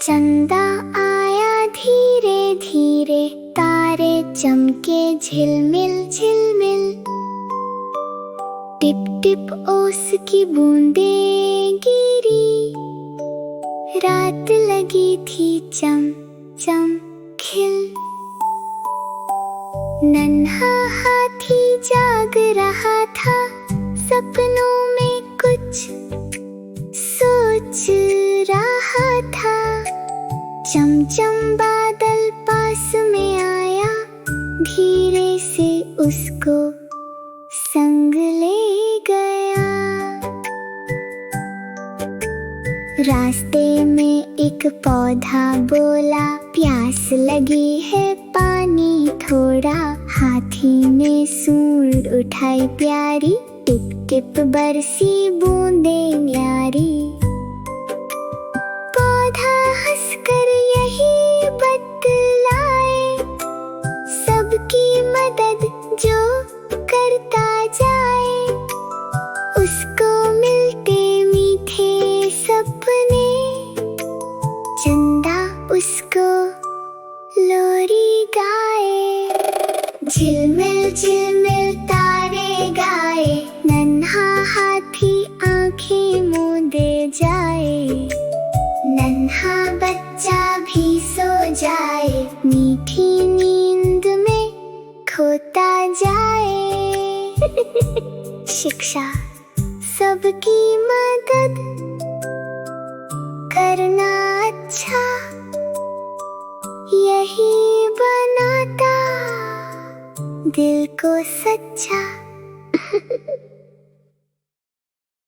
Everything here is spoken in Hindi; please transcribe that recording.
चंदा आया धीरे धीरे, तारे चमके झिलमिल झिलमिल। टिप टिप ओस की बूंदें गिरी, रात लगी थी चम चम खिल। नन्हा हाथी जाग रहा था, सपनों में कुछ सोच रहा था। चमचम बादल पास में आया, धीरे से उसको संग ले गया। रास्ते में एक पौधा बोला, प्यास लगी है पानी थोड़ा। हाथी ने सूंड उठाई प्यारी, टिप टिप बरसी बूंदें न्यारी। पौधा हंसकर यही बतलाए, सबकी मदद जो करता जाए, उसको मिलते मीठे सपने। चंदा उसको लोरी गाए, झिलमिल झिलमिल तारे गाए। नन्हा हाथी आंखें मूंदे जाए, नन्हा बच्चा भी सो जाए, मीठी नींद में खोता जाए। शिक्षा, सबकी मदद करना अच्छा, यही बनाता दिल को सच्चा।